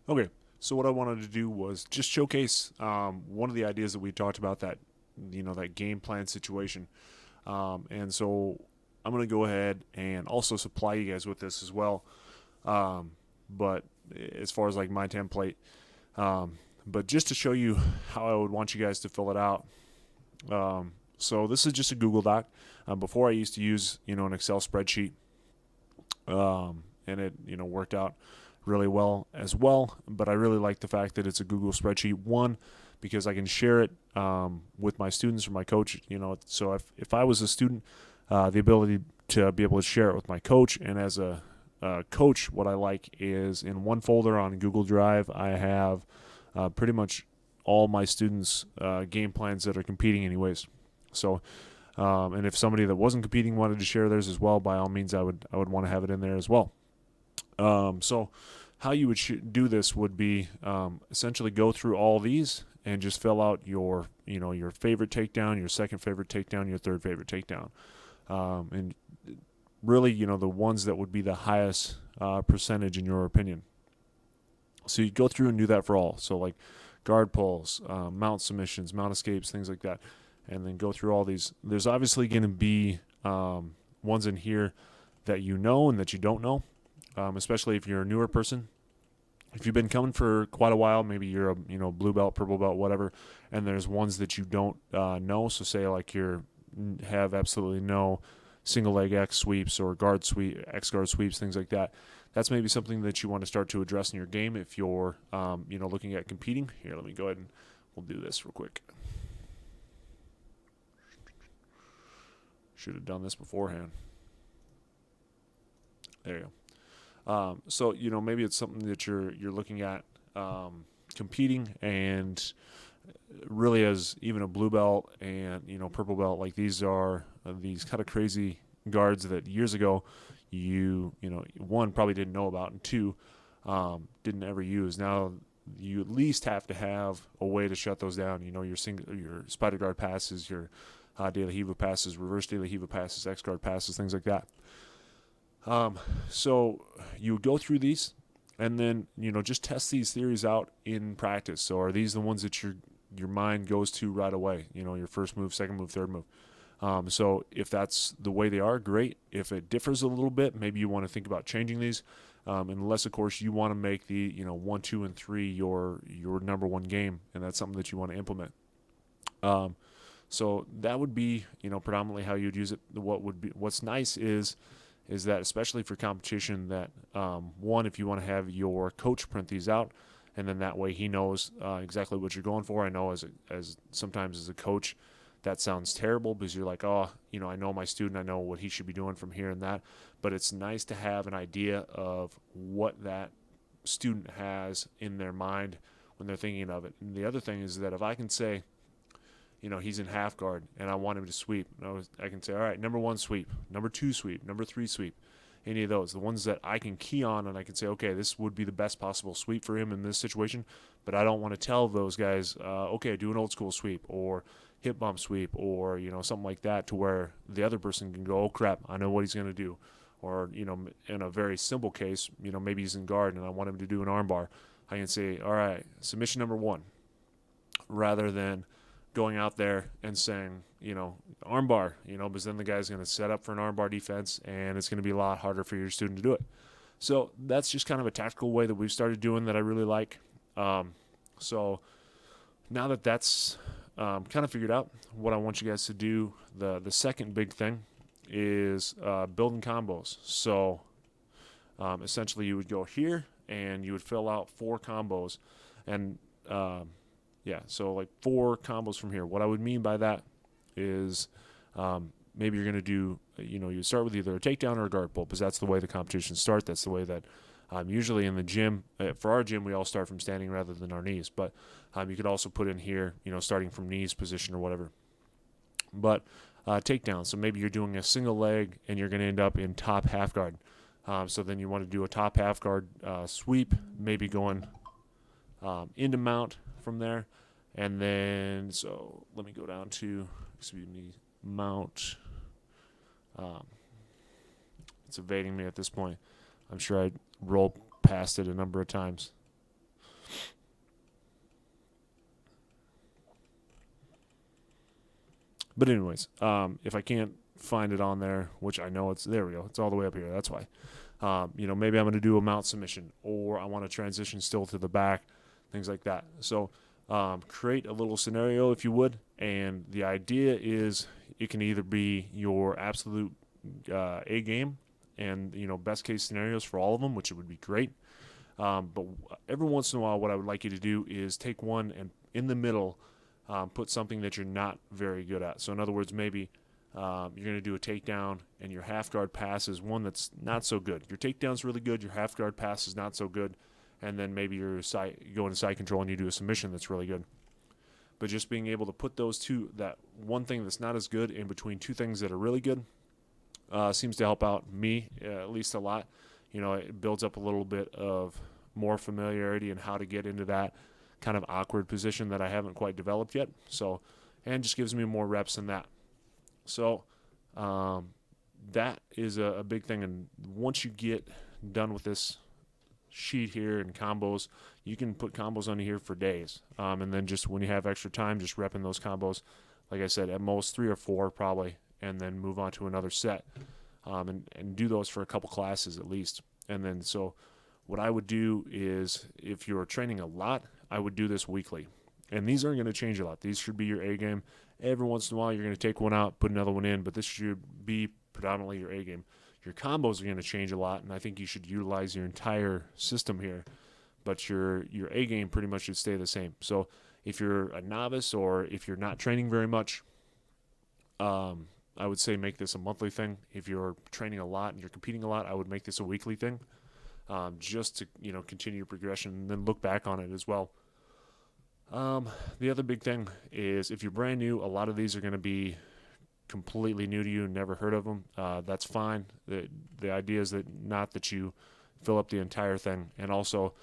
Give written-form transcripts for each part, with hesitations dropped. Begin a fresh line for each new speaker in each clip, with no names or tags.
Okay, so what I wanted to do was just showcase one of the ideas that we talked about, that that game plan situation. And so I'm going to go ahead and also supply you guys with this as well. But as far as like my template, but just to show you how I would want you guys to fill it out. So this is just a Google Doc. Before I used to use an Excel spreadsheet, and it worked out really well as well. But I really like the fact that it's a Google spreadsheet. One, because I can share it with my students or my coach. So if I was a student, the ability to be able to share it with my coach, and as a coach, what I like is in one folder on Google Drive, I have pretty much all my students' game plans that are competing, anyways. So, and if somebody that wasn't competing wanted to share theirs as well, by all means, I would want to have it in there as well. So, how you would do this would be essentially go through all these and just fill out your favorite takedown, your second favorite takedown, your third favorite takedown, and really the ones that would be the highest percentage in your opinion. So you go through and do that for all. So like guard pulls, mount submissions, mount escapes, things like that, and then go through all these. There's obviously going to be ones in here that you know and that you don't know, especially if you're a newer person. If you've been coming for quite a while, maybe you're a blue belt, purple belt, whatever, and there's ones that you don't know. So say like you have absolutely no single leg X sweeps or guard sweep, X guard sweeps, things like that. That's maybe something that you want to start to address in your game if you're looking at competing. Here, let me go ahead and we'll do this real quick. Should have done this beforehand. There you go. So maybe it's something that you're looking at competing, and really as even a blue belt and purple belt, like these are these kind of crazy guards that years ago one probably didn't know about, and two didn't ever use. Now you at least have to have a way to shut those down. Your spider guard passes, your De La Hiva passes, reverse De La Hiva passes, X guard passes, things like that. So you would go through these, and then just test these theories out in practice. So are these the ones that your mind goes to right away? Your first move, second move, third move. So if that's the way they are, great. If it differs a little bit, maybe you want to think about changing these. Unless of course you want to make the 1, 2, and 3 your number one game, and that's something that you want to implement. So that would be predominantly how you'd use it. What's nice is that especially for competition, that one, if you want to have your coach print these out, and then that way he knows exactly what you're going for. I know as sometimes as a coach, that sounds terrible because you're like, oh, I know my student, I know what he should be doing from here and that. But it's nice to have an idea of what that student has in their mind when they're thinking of it. And the other thing is that if I can say, he's in half guard and I want him to sweep, I can say, all right, number 1 sweep, number 2 sweep, number 3 sweep, any of those, the ones that I can key on, and I can say, okay, this would be the best possible sweep for him in this situation. But I don't want to tell those guys, okay, do an old school sweep or hip bump sweep or something like that, to where the other person can go, oh crap, I know what he's going to do. Or in a very simple case, maybe he's in guard and I want him to do an armbar. I can say, all right, submission number 1, rather than going out there and saying, armbar, because then the guy's going to set up for an armbar defense, and it's going to be a lot harder for your student to do it. So that's just kind of a tactical way that we've started doing that I really like. So now that that's kind of figured out, what I want you guys to do, the second big thing is building combos. So essentially you would go here and you would fill out 4 combos, and so like 4 combos from here. What I would mean by that is maybe you're going to do, you start with either a takedown or a guard pull, because that's the way the competitions start. That's the way that usually in the gym, for our gym, we all start from standing rather than our knees. But you could also put in here, starting from knees position or whatever. But takedown, so maybe you're doing a single leg and you're going to end up in top half guard. So then you want to do a top half guard sweep, maybe going into mount from there. And then, so let me go down to, mount. It's evading me at this point. I'm sure I rolled past it a number of times. But anyways, if I can't find it on there, which I know there we go. It's all the way up here. That's why. Maybe I'm going to do a mount submission, or I want to transition still to the back, things like that. So create a little scenario if you would, and the idea is it can either be your absolute A game and best case scenarios for all of them, which would be great. But every once in a while, what I would like you to do is take one and in the middle put something that you're not very good at. So in other words, maybe you're going to do a takedown, and your half guard pass is one that's not so good. Your takedown's really good. Your half guard pass is not so good. And then maybe you go into side control and you do a submission that's really good. But just being able to put those two, that one thing that's not as good in between two things that are really good, seems to help out me at least a lot. It builds up a little bit of more familiarity in how to get into that kind of awkward position that I haven't quite developed yet. So, and just gives me more reps in that. So that is a big thing. And once you get done with this sheet here and combos, you can put combos on here for days. And then just when you have extra time, just repping those combos, like I said, at most 3 or 4 probably, and then move on to another set and do those for a couple classes at least. And then so what I would do is, if you're training a lot, I would do this weekly. And these aren't going to change a lot. These should be your A game. Every once in a while, you're going to take one out, put another one in, but this should be predominantly your A game. Your combos are going to change a lot, and I think you should utilize your entire system here. But your A game pretty much should stay the same. So if you're a novice or if you're not training very much, I would say make this a monthly thing. If you're training a lot and you're competing a lot, I would make this a weekly thing, just to continue your progression and then look back on it as well. The other big thing is, if you're brand new, a lot of these are going to be completely new to you, never heard of them. That's fine. The idea is that not that you fill up the entire thing. And also,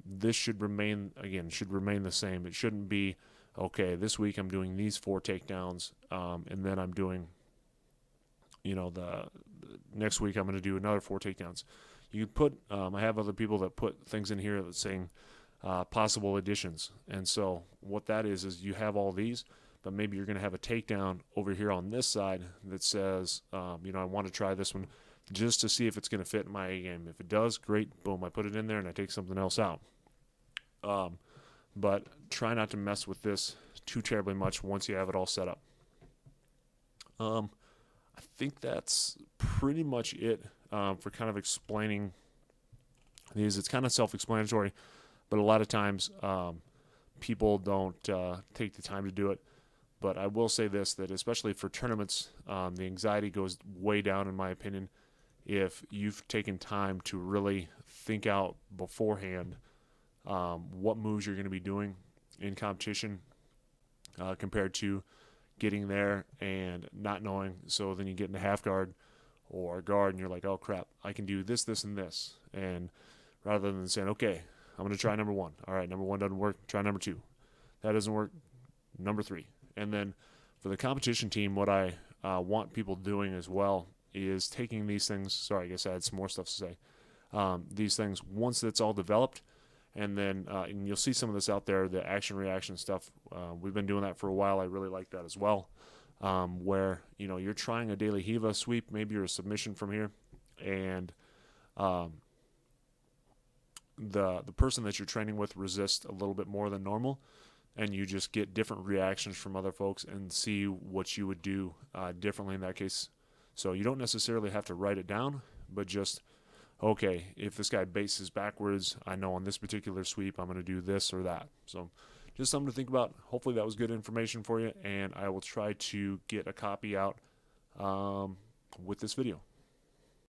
this should remain the same. It shouldn't be, okay, this week I'm doing these 4 takedowns, and then I'm doing, the next week I'm going to do another 4 takedowns. You put, I have other people that put things in here that's saying, possible additions. And so what that is you have all these, but maybe you're going to have a takedown over here on this side that says, I want to try this one just to see if it's going to fit in my A game. If it does, great, boom, I put it in there and I take something else out. But try not to mess with this too terribly much once you have it all set up. I think that's pretty much it for kind of explaining these. It's kind of self-explanatory, but a lot of times people don't take the time to do it. But I will say this, that especially for tournaments, the anxiety goes way down, in my opinion, if you've taken time to really think out beforehand what moves you're going to be doing in competition compared to getting there and not knowing. So then you get into half guard or guard and you're like, oh crap, I can do this, this, and this. And rather than saying, okay, I'm going to try number 1. All right, number 1 doesn't work, try number 2. That doesn't work, number 3. And then for the competition team, what I want people doing as well is taking these things. Sorry, I guess I had some more stuff to say. These things, once it's all developed, and then and you'll see some of this out there, the action reaction stuff. We've been doing that for a while. I really like that as well. Where you're trying a daily Hiva sweep, maybe you're a submission from here, and the person that you're training with resists a little bit more than normal, and you just get different reactions from other folks and see what you would do differently in that case. So you don't necessarily have to write it down, but just, okay, if this guy bases backwards, I know on this particular sweep I'm going to do this or that. So just something to think about. Hopefully that was good information for you, and I will try to get a copy out with this video.